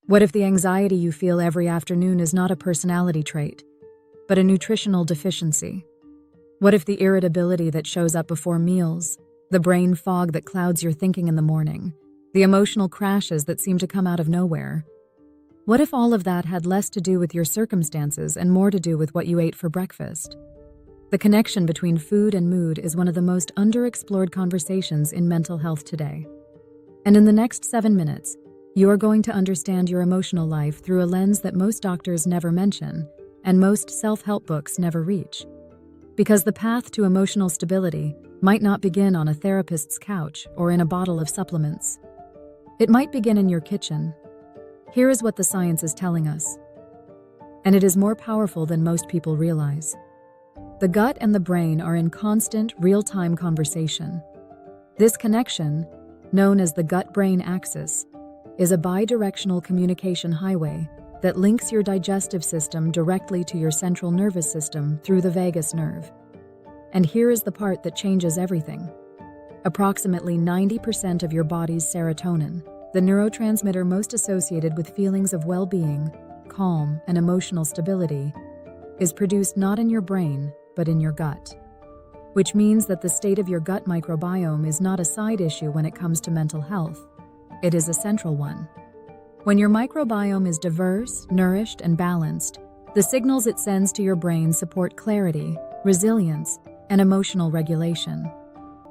What if the anxiety you feel every afternoon is not a personality trait, but a nutritional deficiency? What if the irritability that shows up before meals, the brain fog that clouds your thinking in the morning, the emotional crashes that seem to come out of nowhere? What if all of that had less to do with your circumstances and more to do with what you ate for breakfast? The connection between food and mood is one of the most underexplored conversations in mental health today. And in the next 7 minutes, you are going to understand your emotional life through a lens that most doctors never mention and most self-help books never reach. Because the path to emotional stability might not begin on a therapist's couch or in a bottle of supplements. It might begin in your kitchen. Here is what the science is telling us. And it is more powerful than most people realize. The gut and the brain are in constant, real-time conversation. This connection, known as the gut-brain axis, is a bidirectional communication highway that links your digestive system directly to your central nervous system through the vagus nerve. And here is the part that changes everything. Approximately 90% of your body's serotonin, the neurotransmitter most associated with feelings of well-being, calm, and emotional stability, is produced not in your brain, but in your gut. Which means that the state of your gut microbiome is not a side issue when it comes to mental health. It is a central one. When your microbiome is diverse, nourished, and balanced, the signals it sends to your brain support clarity, resilience, and emotional regulation.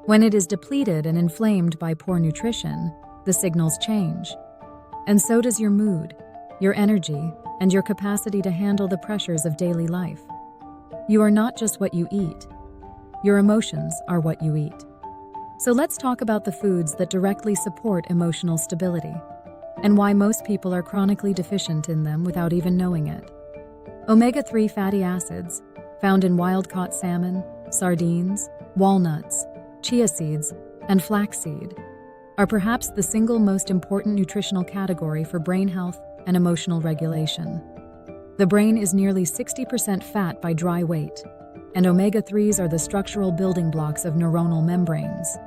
When it is depleted and inflamed by poor nutrition, the signals change. And so does your mood, your energy, and your capacity to handle the pressures of daily life. You are not just what you eat. Your emotions are what you eat. So let's talk about the foods that directly support emotional stability and why most people are chronically deficient in them without even knowing it. Omega-3 fatty acids, found in wild-caught salmon, sardines, walnuts, chia seeds, and flaxseed, are perhaps the single most important nutritional category for brain health and emotional regulation. The brain is nearly 60% fat by dry weight, and omega-3s are the structural building blocks of neuronal membranes.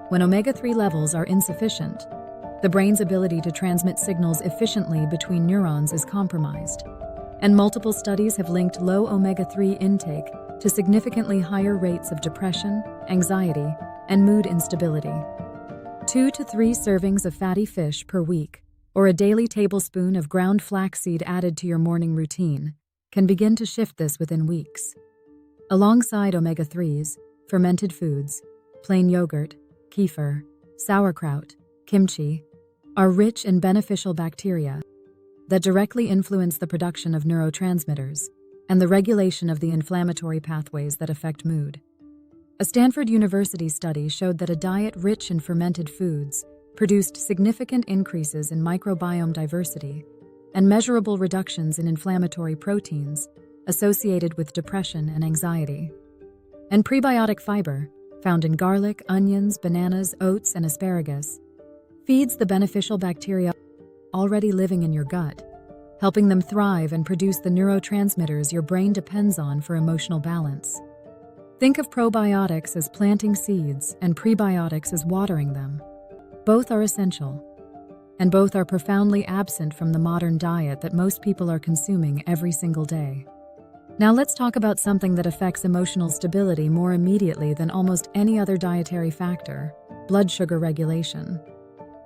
When omega-3 levels are insufficient, the brain's ability to transmit signals efficiently between neurons is compromised, and multiple studies have linked low omega-3 intake to significantly higher rates of depression, anxiety, and mood instability. 2 to 3 servings of fatty fish per week, or a daily tablespoon of ground flaxseed added to your morning routine, can begin to shift this within weeks. Alongside omega-3s, fermented foods, plain yogurt, kefir, sauerkraut, kimchi, are rich in beneficial bacteria that directly influence the production of neurotransmitters and the regulation of the inflammatory pathways that affect mood. A Stanford University study showed that a diet rich in fermented foods produced significant increases in microbiome diversity and measurable reductions in inflammatory proteins associated with depression and anxiety. And prebiotic fiber, found in garlic, onions, bananas, oats, and asparagus, feeds the beneficial bacteria already living in your gut, helping them thrive and produce the neurotransmitters your brain depends on for emotional balance. Think of probiotics as planting seeds and prebiotics as watering them. Both are essential, and both are profoundly absent from the modern diet that most people are consuming every single day. Now let's talk about something that affects emotional stability more immediately than almost any other dietary factor: blood sugar regulation.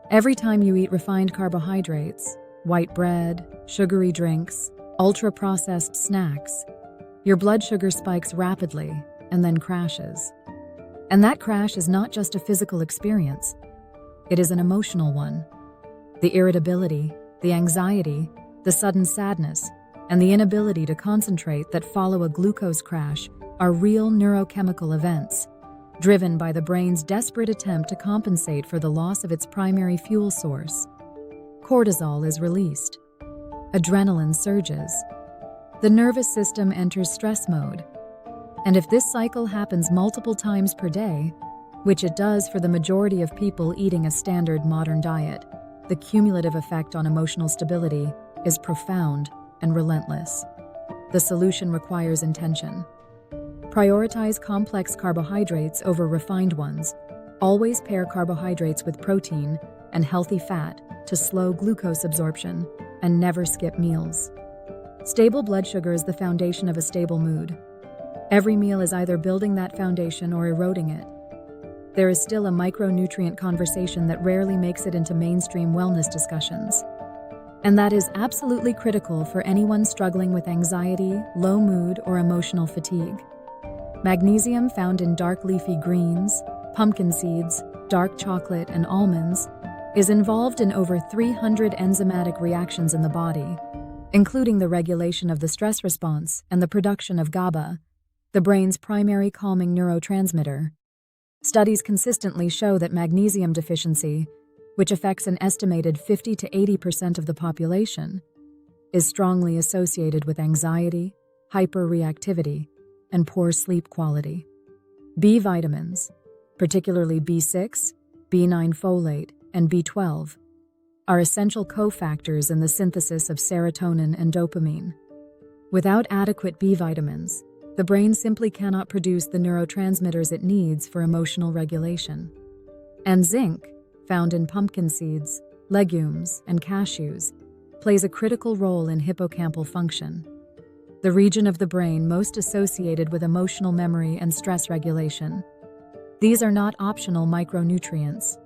Every time you eat refined carbohydrates, white bread, sugary drinks, ultra-processed snacks, your blood sugar spikes rapidly and then crashes. And that crash is not just a physical experience. It is an emotional one. The irritability, the anxiety, the sudden sadness, and the inability to concentrate that follow a glucose crash are real neurochemical events, driven by the brain's desperate attempt to compensate for the loss of its primary fuel source. Cortisol is released. Adrenaline surges. The nervous system enters stress mode. And if this cycle happens multiple times per day, which it does for the majority of people eating a standard modern diet, the cumulative effect on emotional stability is profound and relentless. The solution requires intention. Prioritize complex carbohydrates over refined ones. Always pair carbohydrates with protein and healthy fat to slow glucose absorption and never skip meals. Stable blood sugar is the foundation of a stable mood. Every meal is either building that foundation or eroding it. There is still a micronutrient conversation that rarely makes it into mainstream wellness discussions. And that is absolutely critical for anyone struggling with anxiety, low mood, or emotional fatigue. Magnesium, found in dark leafy greens, pumpkin seeds, dark chocolate, and almonds, is involved in over 300 enzymatic reactions in the body, including the regulation of the stress response and the production of GABA, the brain's primary calming neurotransmitter. Studies consistently show that magnesium deficiency, which affects an estimated 50 to 80% of the population, is strongly associated with anxiety, hyperreactivity, and poor sleep quality. B vitamins, particularly B6, B9 folate, and B12, are essential cofactors in the synthesis of serotonin and dopamine. Without adequate B vitamins, the brain simply cannot produce the neurotransmitters it needs for emotional regulation. And zinc, found in pumpkin seeds, legumes, and cashews, plays a critical role in hippocampal function, the region of the brain most associated with emotional memory and stress regulation. These are not optional micronutrients.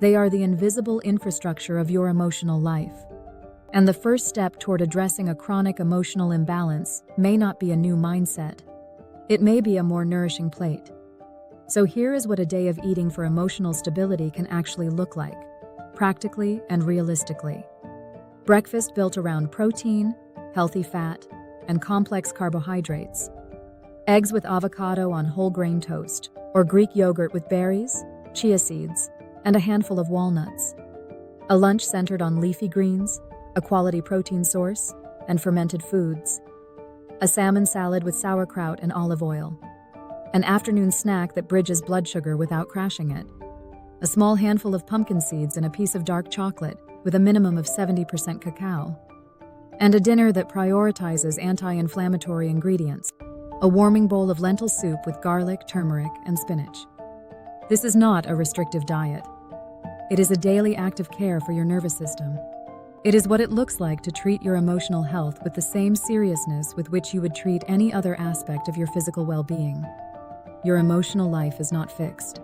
They are the invisible infrastructure of your emotional life. And the first step toward addressing a chronic emotional imbalance may not be a new mindset. It may be a more nourishing plate. So here is what a day of eating for emotional stability can actually look like, practically and realistically. Breakfast built around protein, healthy fat, and complex carbohydrates. Eggs with avocado on whole grain toast, or Greek yogurt with berries, chia seeds, and a handful of walnuts. A lunch centered on leafy greens, a quality protein source, and fermented foods. A salmon salad with sauerkraut and olive oil. An afternoon snack that bridges blood sugar without crashing it. A small handful of pumpkin seeds and a piece of dark chocolate with a minimum of 70% cacao. And a dinner that prioritizes anti-inflammatory ingredients. A warming bowl of lentil soup with garlic, turmeric, and spinach. This is not a restrictive diet. It is a daily act of care for your nervous system. It is what it looks like to treat your emotional health with the same seriousness with which you would treat any other aspect of your physical well-being. Your emotional life is not fixed.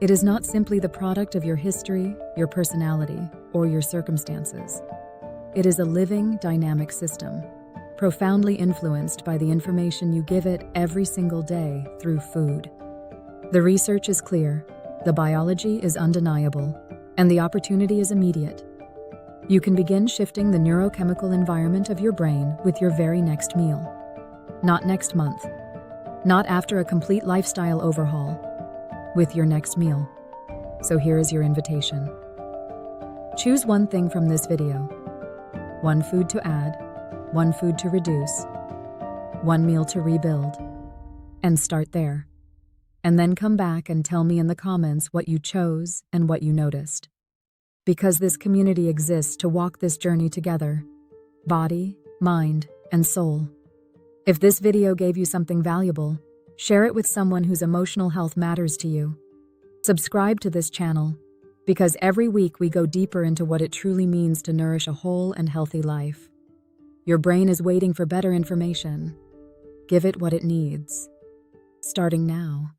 It is not simply the product of your history, your personality, or your circumstances. It is a living, dynamic system, profoundly influenced by the information you give it every single day through food. The research is clear, the biology is undeniable, and the opportunity is immediate. You can begin shifting the neurochemical environment of your brain with your very next meal. Not next month. Not after a complete lifestyle overhaul. With your next meal. So here is your invitation. Choose one thing from this video. One food to add, one food to reduce, one meal to rebuild, and start there. And then come back and tell me in the comments what you chose and what you noticed. Because this community exists to walk this journey together, body, mind, and soul. If this video gave you something valuable, share it with someone whose emotional health matters to you. Subscribe to this channel, because every week we go deeper into what it truly means to nourish a whole and healthy life. Your brain is waiting for better information. Give it what it needs. Starting now.